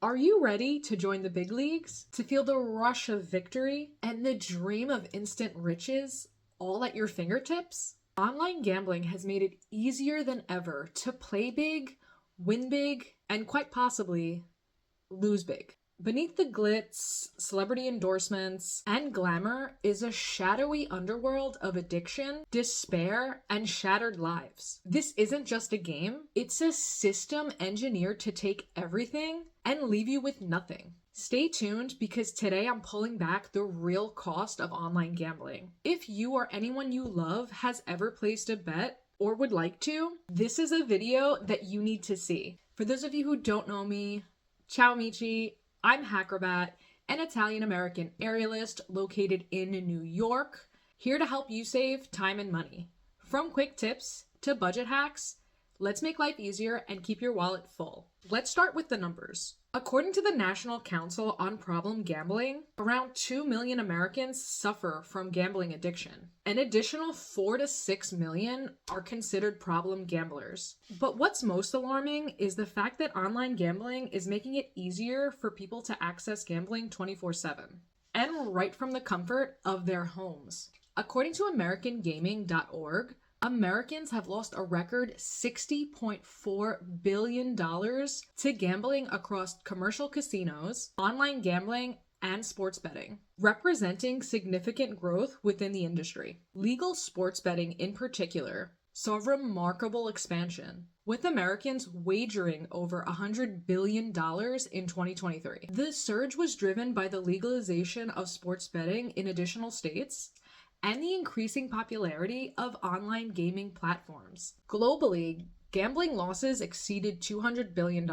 Are you ready to join the big leagues? To feel the rush of victory and the dream of instant riches all at your fingertips? Online gambling has made it easier than ever to play big, win big, and quite possibly lose big. Beneath the glitz, celebrity endorsements, and glamour is a shadowy underworld of addiction, despair, and shattered lives. This isn't just a game, it's a system engineered to take everything and leave you with nothing. Stay tuned because today I'm pulling back the real cost of online gambling. If you or anyone you love has ever placed a bet or would like to, this is a video that you need to see. For those of you who don't know me, ciao amici, I'm Hackrobat, an Italian-American aerialist located in New York, here to help you save time and money. From quick tips to budget hacks, let's make life easier and keep your wallet full. Let's start with the numbers. According to the National Council on Problem Gambling, around 2 million Americans suffer from gambling addiction. An additional 4 to 6 million are considered problem gamblers. But what's most alarming is the fact that online gambling is making it easier for people to access gambling 24/7 and right from the comfort of their homes. According to AmericanGaming.org, Americans have lost a record $60.4 billion to gambling across commercial casinos, online gambling, and sports betting, representing significant growth within the industry. Legal sports betting in particular saw remarkable expansion, with Americans wagering over $100 billion in 2023. The surge was driven by the legalization of sports betting in additional states and the increasing popularity of online gaming platforms. Globally, gambling losses exceeded $200 billion,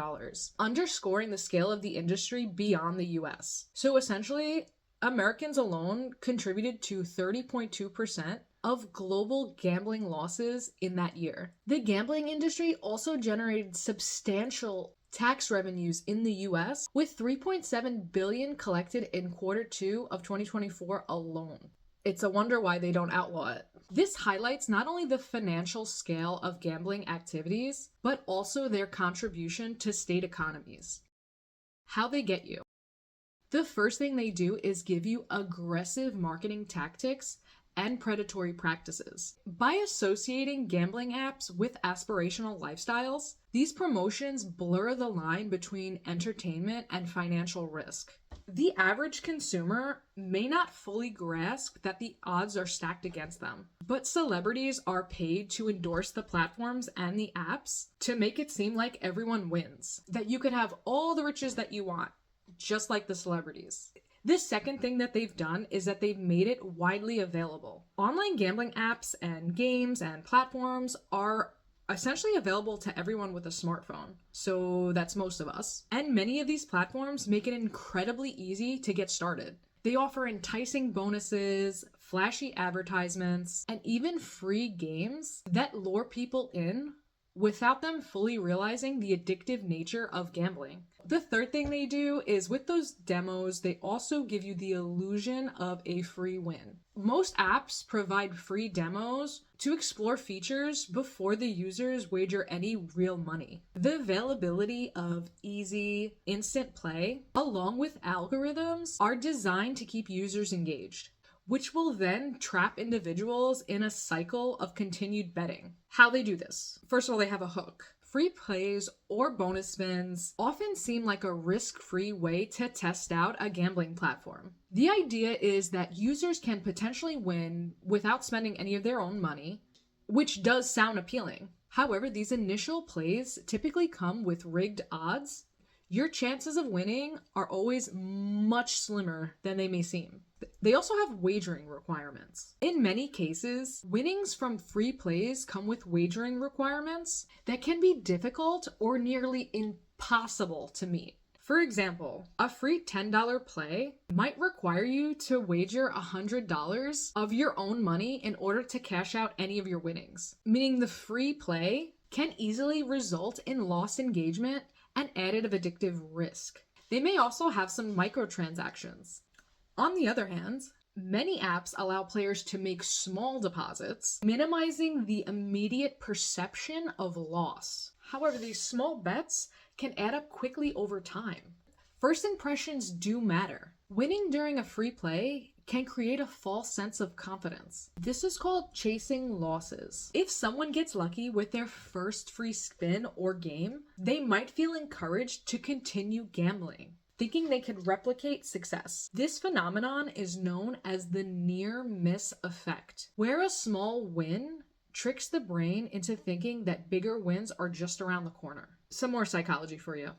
underscoring the scale of the industry beyond the US. So essentially, Americans alone contributed to 30.2% of global gambling losses in that year. The gambling industry also generated substantial tax revenues in the US, with $3.7 billion collected in Q2 of 2024 alone. It's a wonder why they don't outlaw it. This highlights not only the financial scale of gambling activities, but also their contribution to state economies. How they get you. The first thing they do is give you aggressive marketing tactics and predatory practices. By associating gambling apps with aspirational lifestyles, these promotions blur the line between entertainment and financial risk. The average consumer may not fully grasp that the odds are stacked against them, but celebrities are paid to endorse the platforms and the apps to make it seem like everyone wins, that you can have all the riches that you want, just like the celebrities. The second thing that they've done is that they've made it widely available. Online gambling apps and games and platforms are essentially available to everyone with a smartphone. So that's most of us. And many of these platforms make it incredibly easy to get started. They offer enticing bonuses, flashy advertisements, and even free games that lure people in without them fully realizing the addictive nature of gambling. The third thing they do is with those demos, they also give you the illusion of a free win. Most apps provide free demos to explore features before the users wager any real money. The availability of easy, instant play, along with algorithms, are designed to keep users engaged, which will then trap individuals in a cycle of continued betting. How they do this? First of all, they have a hook. Free plays or bonus spins often seem like a risk-free way to test out a gambling platform. The idea is that users can potentially win without spending any of their own money, which does sound appealing. However, these initial plays typically come with rigged odds. Your chances of winning are always much slimmer than they may seem. They also have wagering requirements. In many cases, winnings from free plays come with wagering requirements that can be difficult or nearly impossible to meet. For example, a free $10 play might require you to wager $100 of your own money in order to cash out any of your winnings, meaning the free play can easily result in lost engagement and added addictive risk. They may also have some microtransactions. On the other hand, many apps allow players to make small deposits, minimizing the immediate perception of loss. However, these small bets can add up quickly over time. First impressions do matter. Winning during a free play can create a false sense of confidence. This is called chasing losses. If someone gets lucky with their first free spin or game, they might feel encouraged to continue gambling, thinking they could replicate success. This phenomenon is known as the near miss effect, where a small win tricks the brain into thinking that bigger wins are just around the corner. Some more psychology for you.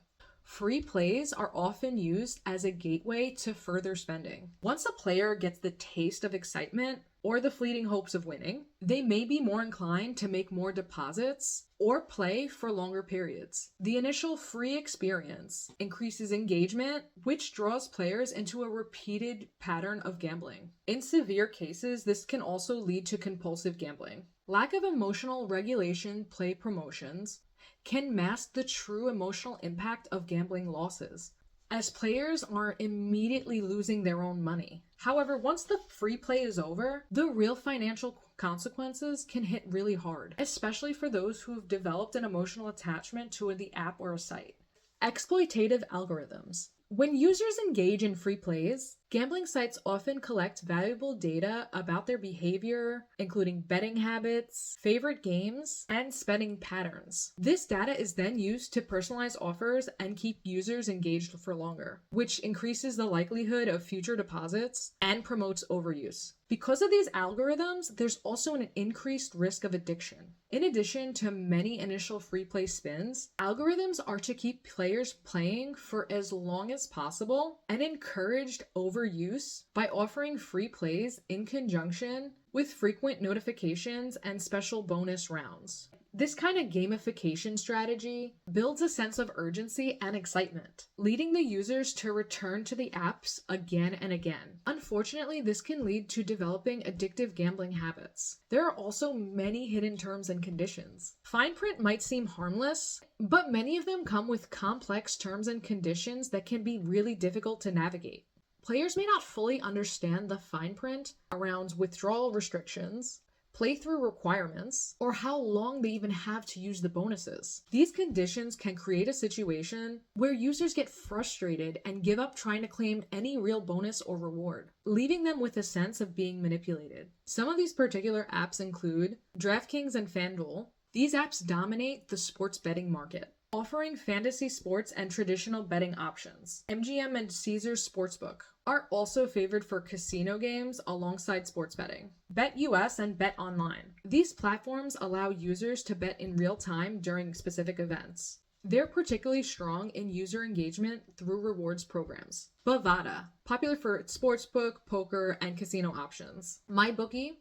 Free plays are often used as a gateway to further spending. Once a player gets the taste of excitement or the fleeting hopes of winning, they may be more inclined to make more deposits or play for longer periods. The initial free experience increases engagement, which draws players into a repeated pattern of gambling. In severe cases, this can also lead to compulsive gambling. Lack of emotional regulation play promotions can mask the true emotional impact of gambling losses, as players are immediately losing their own money. However, once the free play is over, the real financial consequences can hit really hard, especially for those who have developed an emotional attachment to the app or a site. Exploitative algorithms. When users engage in free plays, gambling sites often collect valuable data about their behavior, including betting habits, favorite games, and spending patterns. This data is then used to personalize offers and keep users engaged for longer, which increases the likelihood of future deposits and promotes overuse. Because of these algorithms, there's also an increased risk of addiction. In addition to many initial free play spins, algorithms are to keep players playing for as long as possible and encouraged overuse by offering free plays in conjunction with frequent notifications and special bonus rounds. This kind of gamification strategy builds a sense of urgency and excitement, leading the users to return to the apps again and again. Unfortunately, this can lead to developing addictive gambling habits. There are also many hidden terms and conditions. Fine print might seem harmless, but many of them come with complex terms and conditions that can be really difficult to navigate. Players may not fully understand the fine print around withdrawal restrictions, playthrough requirements, or how long they even have to use the bonuses. These conditions can create a situation where users get frustrated and give up trying to claim any real bonus or reward, leaving them with a sense of being manipulated. Some of these particular apps include DraftKings and FanDuel. These apps dominate the sports betting market, offering fantasy sports and traditional betting options. MGM and Caesars Sportsbook are also favored for casino games alongside sports betting. BetUS and BetOnline. These platforms allow users to bet in real time during specific events. They're particularly strong in user engagement through rewards programs. Bovada, popular for its sportsbook, poker, and casino options. MyBookie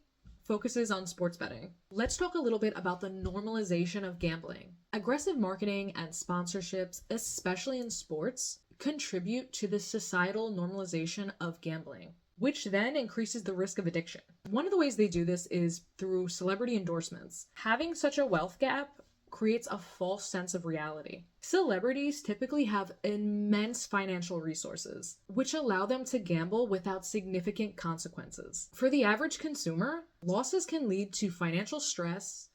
focuses on sports betting. Let's talk a little bit about the normalization of gambling. Aggressive marketing and sponsorships, especially in sports, contribute to the societal normalization of gambling, which then increases the risk of addiction. One of the ways they do this is through celebrity endorsements. Having such a wealth gap creates a false sense of reality. Celebrities typically have immense financial resources, which allow them to gamble without significant consequences. For the average consumer, losses can lead to financial stress,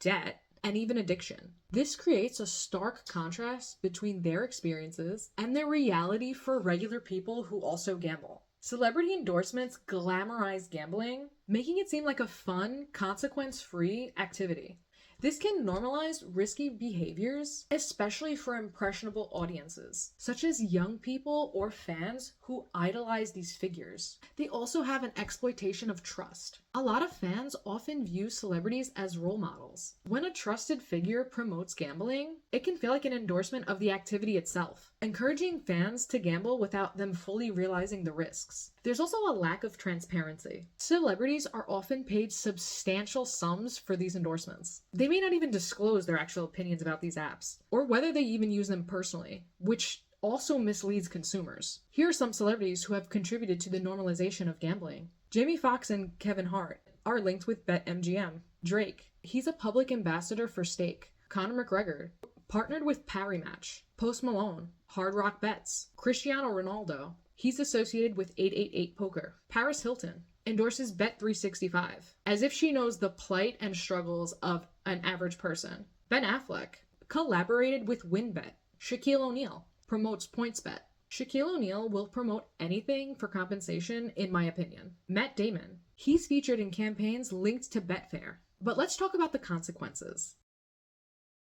debt, and even addiction. This creates a stark contrast between their experiences and the reality for regular people who also gamble. Celebrity endorsements glamorize gambling, making it seem like a fun, consequence-free activity. This can normalize risky behaviors, especially for impressionable audiences, such as young people or fans who idolize these figures. They also have an exploitation of trust. A lot of fans often view celebrities as role models. When a trusted figure promotes gambling, it can feel like an endorsement of the activity itself, encouraging fans to gamble without them fully realizing the risks. There's also a lack of transparency. Celebrities are often paid substantial sums for these endorsements. They may not even disclose their actual opinions about these apps, or whether they even use them personally, which also misleads consumers. Here are some celebrities who have contributed to the normalization of gambling. Jamie Foxx and Kevin Hart are linked with BetMGM. Drake, he's a public ambassador for Stake. Conor McGregor, partnered with Parimatch. Post Malone, Hard Rock Bets. Cristiano Ronaldo, he's associated with 888 Poker. Paris Hilton endorses Bet365, as if she knows the plight and struggles of an average person. Ben Affleck collaborated with WinBet. Shaquille O'Neal promotes PointsBet. Shaquille O'Neal will promote anything for compensation, in my opinion. Matt Damon. He's featured in campaigns linked to Betfair. But let's talk about the consequences.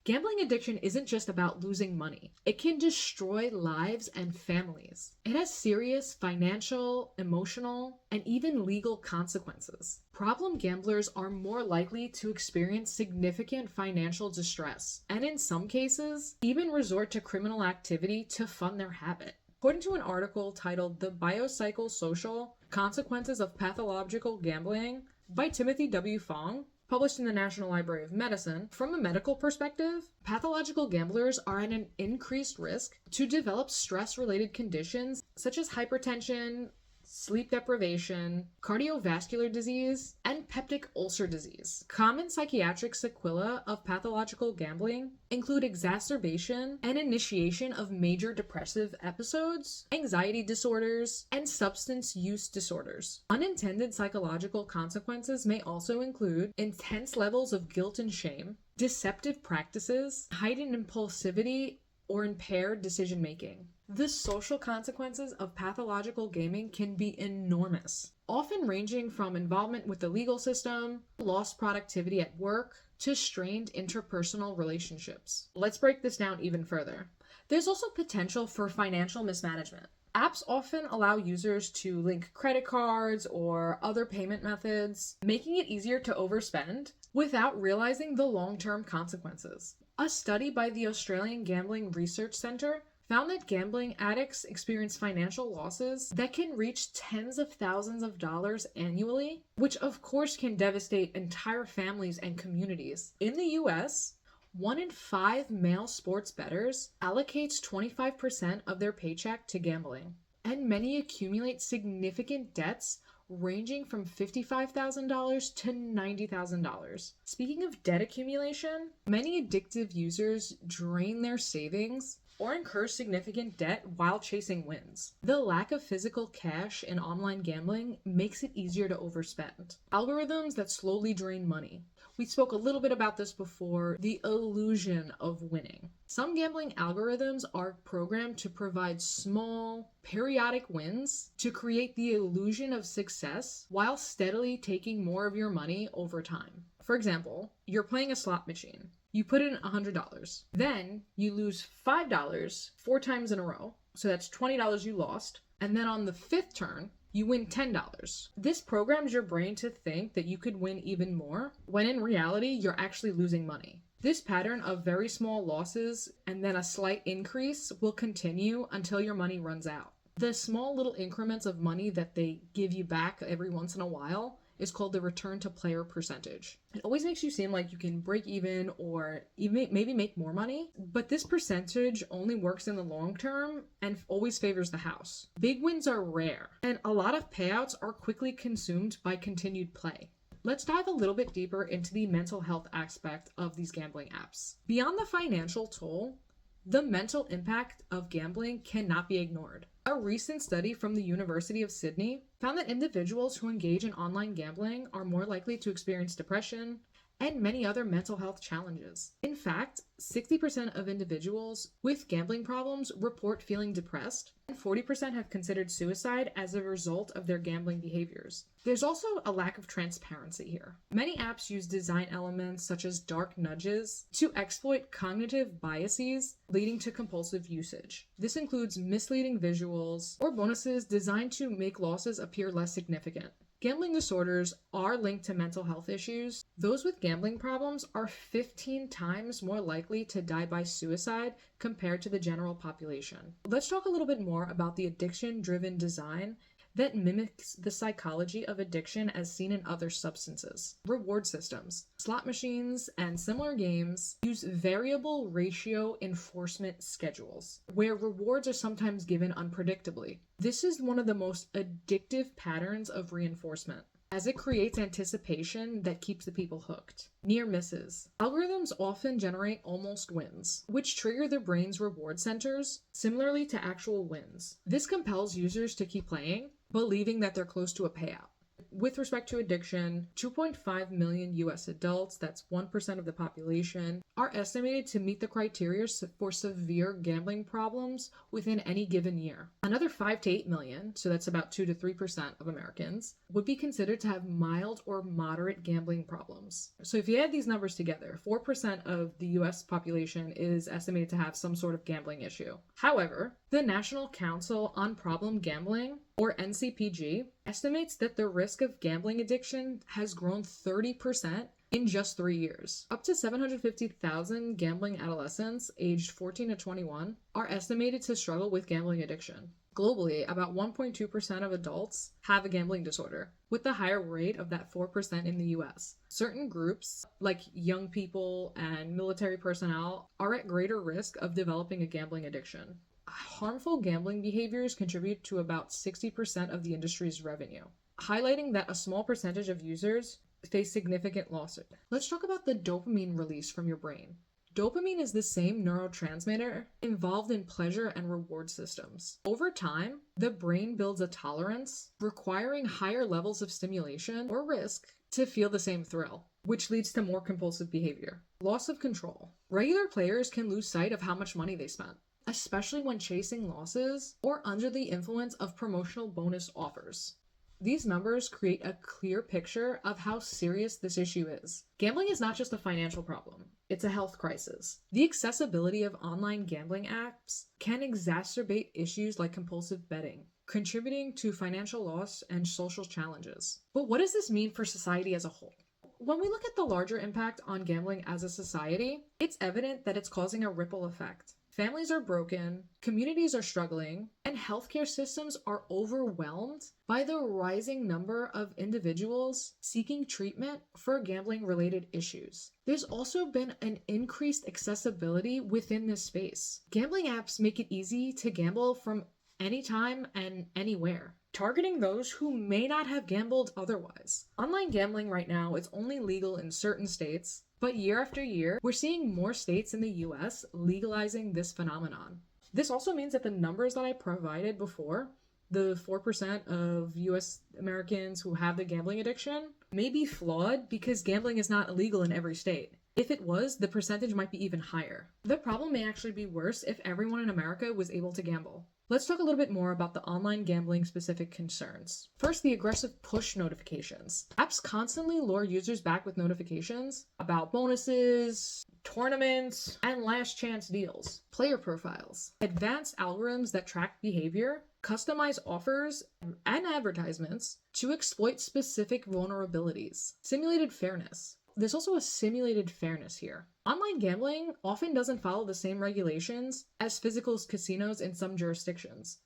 Gambling addiction isn't just about losing money. It can destroy lives and families. It has serious financial, emotional, and even legal consequences. Problem gamblers are more likely to experience significant financial distress, and in some cases, even resort to criminal activity to fund their habit. According to an article titled The Biopsychosocial Consequences of Pathological Gambling by Timothy W. Fong, published in the National Library of Medicine, from a medical perspective, pathological gamblers are at an increased risk to develop stress-related conditions such as hypertension, sleep deprivation, cardiovascular disease, and peptic ulcer disease. Common psychiatric sequelae of pathological gambling include exacerbation and initiation of major depressive episodes, anxiety disorders, and substance use disorders. Unintended psychological consequences may also include intense levels of guilt and shame, deceptive practices, heightened impulsivity, or impaired decision-making. The social consequences of pathological gaming can be enormous, often ranging from involvement with the legal system, lost productivity at work, to strained interpersonal relationships. Let's break this down even further. There's also potential for financial mismanagement. Apps often allow users to link credit cards or other payment methods, making it easier to overspend without realizing the long-term consequences. A study by the Australian Gambling Research Centre found that gambling addicts experience financial losses that can reach tens of thousands of dollars annually, which of course can devastate entire families and communities. In the US, 1 in 5 male sports bettors allocates 25% of their paycheck to gambling, and many accumulate significant debts ranging from $55,000 to $90,000. Speaking of debt accumulation, many addictive users drain their savings or incur significant debt while chasing wins. The lack of physical cash in online gambling makes it easier to overspend. Algorithms that slowly drain money. We spoke a little bit about this before, the illusion of winning. Some gambling algorithms are programmed to provide small, periodic wins to create the illusion of success while steadily taking more of your money over time. For example, you're playing a slot machine. You put in $100. Then you lose $5 4 times in a row. So that's $20 you lost. And then on the 5th turn, you win $10. This programs your brain to think that you could win even more, when in reality, you're actually losing money. This pattern of very small losses and then a slight increase will continue until your money runs out. The small little increments of money that they give you back every once in a while is called the return to player percentage. It always makes you seem like you can break even or even maybe make more money, but this percentage only works in the long term and always favors the house. Big wins are rare, and a lot of payouts are quickly consumed by continued play. Let's dive a little bit deeper into the mental health aspect of these gambling apps. Beyond the financial toll, the mental impact of gambling cannot be ignored. A recent study from the University of Sydney found that individuals who engage in online gambling are more likely to experience depression and many other mental health challenges. In fact, 60% of individuals with gambling problems report feeling depressed, and 40% have considered suicide as a result of their gambling behaviors. There's also a lack of transparency here. Many apps use design elements such as dark nudges to exploit cognitive biases leading to compulsive usage. This includes misleading visuals or bonuses designed to make losses appear less significant. Gambling disorders are linked to mental health issues. Those with gambling problems are 15 times more likely to die by suicide compared to the general population. Let's talk a little bit more about the addiction-driven design that mimics the psychology of addiction as seen in other substances. Reward systems. Slot machines and similar games use variable ratio enforcement schedules, where rewards are sometimes given unpredictably. This is one of the most addictive patterns of reinforcement, as it creates anticipation that keeps the people hooked. Near misses. Algorithms often generate almost wins, which trigger their brain's reward centers, similarly to actual wins. This compels users to keep playing, believing that they're close to a payout. With respect to addiction, 2.5 million US adults, that's 1% of the population, are estimated to meet the criteria for severe gambling problems within any given year. Another 5 to 8 million, so that's about 2 to 3% of Americans, would be considered to have mild or moderate gambling problems. So if you add these numbers together, 4% of the US population is estimated to have some sort of gambling issue. However, the National Council on Problem Gambling, or NCPG, estimates that the risk of gambling addiction has grown 30% in just 3 years. Up to 750,000 gambling adolescents aged 14 to 21 are estimated to struggle with gambling addiction. Globally, about 1.2% of adults have a gambling disorder, with the higher rate of that 4% in the US. Certain groups, like young people and military personnel, are at greater risk of developing a gambling addiction. Harmful gambling behaviors contribute to about 60% of the industry's revenue, highlighting that a small percentage of users face significant losses. Let's talk about the dopamine release from your brain. Dopamine is the same neurotransmitter involved in pleasure and reward systems. Over time, the brain builds a tolerance, requiring higher levels of stimulation or risk to feel the same thrill, which leads to more compulsive behavior. Loss of control. Regular players can lose sight of how much money they spent, especially when chasing losses or under the influence of promotional bonus offers. These numbers create a clear picture of how serious this issue is. Gambling is not just a financial problem, it's a health crisis. The accessibility of online gambling apps can exacerbate issues like compulsive betting, contributing to financial loss and social challenges. But what does this mean for society as a whole? When we look at the larger impact on gambling as a society, it's evident that it's causing a ripple effect. Families are broken, communities are struggling, and healthcare systems are overwhelmed by the rising number of individuals seeking treatment for gambling-related issues. There's also been an increased accessibility within this space. Gambling apps make it easy to gamble from anytime and anywhere, targeting those who may not have gambled otherwise. Online gambling right now is only legal in certain states, but year after year, we're seeing more states in the US legalizing this phenomenon. This also means that the numbers that I provided before, the 4% of US Americans who have the gambling addiction, may be flawed because gambling is not illegal in every state. If it was, the percentage might be even higher. The problem may actually be worse if everyone in America was able to gamble. Let's talk a little bit more about the online gambling specific concerns. First, the aggressive push notifications. Apps constantly lure users back with notifications about bonuses, tournaments, and last chance deals. Player profiles. Advanced algorithms that track behavior, customize offers, and advertisements to exploit specific vulnerabilities. Simulated fairness. There's also a simulated fairness here. Online gambling often doesn't follow the same regulations as physical casinos in some jurisdictions,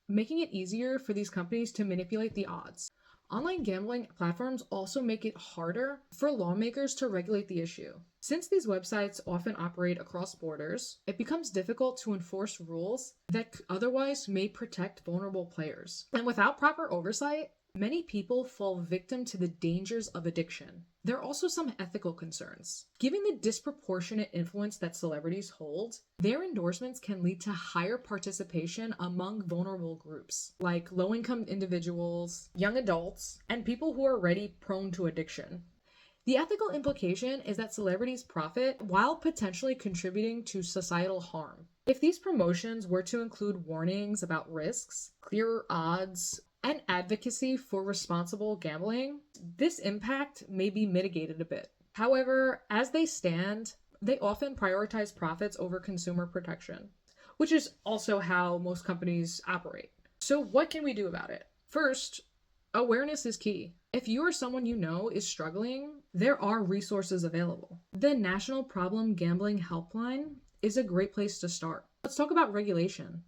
making it easier for these companies to manipulate the odds. Online gambling platforms also make it harder for lawmakers to regulate the issue. Since these websites often operate across borders, it becomes difficult to enforce rules that otherwise may protect vulnerable players. And without proper oversight, many people fall victim to the dangers of addiction. There are also some ethical concerns. Given the disproportionate influence that celebrities hold, their endorsements can lead to higher participation among vulnerable groups, like low-income individuals, young adults, and people who are already prone to addiction. The ethical implication is that celebrities profit while potentially contributing to societal harm. If these promotions were to include warnings about risks, clearer odds, and advocacy for responsible gambling, this impact may be mitigated a bit. However, as they stand, they often prioritize profits over consumer protection, which is also how most companies operate. So what can we do about it? First, awareness is key. If you or someone you know is struggling, there are resources available. The National Problem Gambling Helpline is a great place to start. Let's talk about regulation.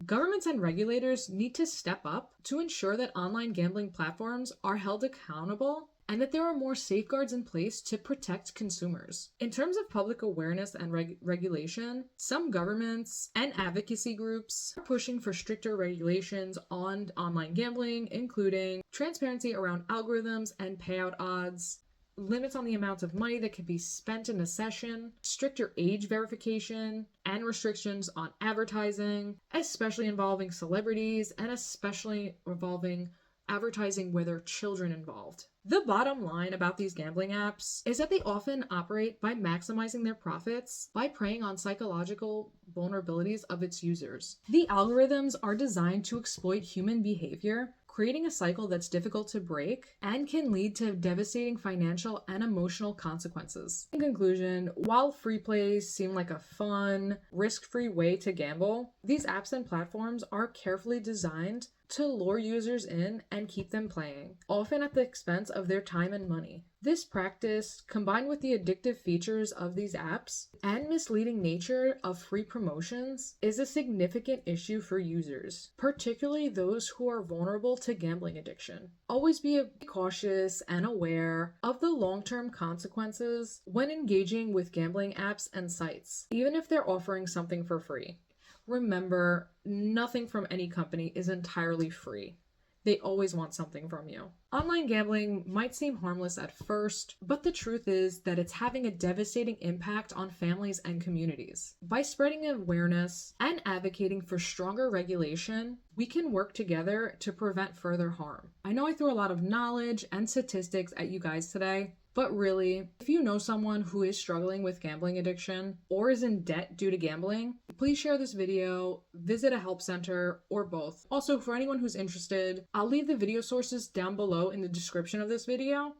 Governments and regulators need to step up to ensure that online gambling platforms are held accountable and that there are more safeguards in place to protect consumers. In terms of public awareness and regulation, some governments and advocacy groups are pushing for stricter regulations on online gambling, including transparency around algorithms and payout odds, limits on the amount of money that can be spent in a session, stricter age verification, and restrictions on advertising, especially involving celebrities and especially involving advertising where there are children involved. The bottom line about these gambling apps is that they often operate by maximizing their profits by preying on psychological vulnerabilities of its users. The algorithms are designed to exploit human behavior, creating a cycle that's difficult to break and can lead to devastating financial and emotional consequences. In conclusion, while free plays seem like a fun, risk-free way to gamble, these apps and platforms are carefully designed to lure users in and keep them playing, often at the expense of their time and money. This practice, combined with the addictive features of these apps and misleading nature of free promotions, is a significant issue for users, particularly those who are vulnerable to gambling addiction. Always be cautious and aware of the long-term consequences when engaging with gambling apps and sites, even if they're offering something for free. Remember, nothing from any company is entirely free. They always want something from you. Online gambling might seem harmless at first, but the truth is that it's having a devastating impact on families and communities. By spreading awareness and advocating for stronger regulation, we can work together to prevent further harm. I know I threw a lot of knowledge and statistics at you guys today, but really, if you know someone who is struggling with gambling addiction or is in debt due to gambling, please share this video, visit a help center, or both. Also, for anyone who's interested, I'll leave the video sources down below in the description of this video.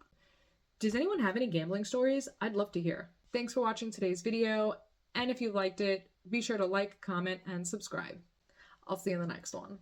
Does anyone have any gambling stories? I'd love to hear. Thanks for watching today's video, and if you liked it, be sure to like, comment, and subscribe. I'll see you in the next one.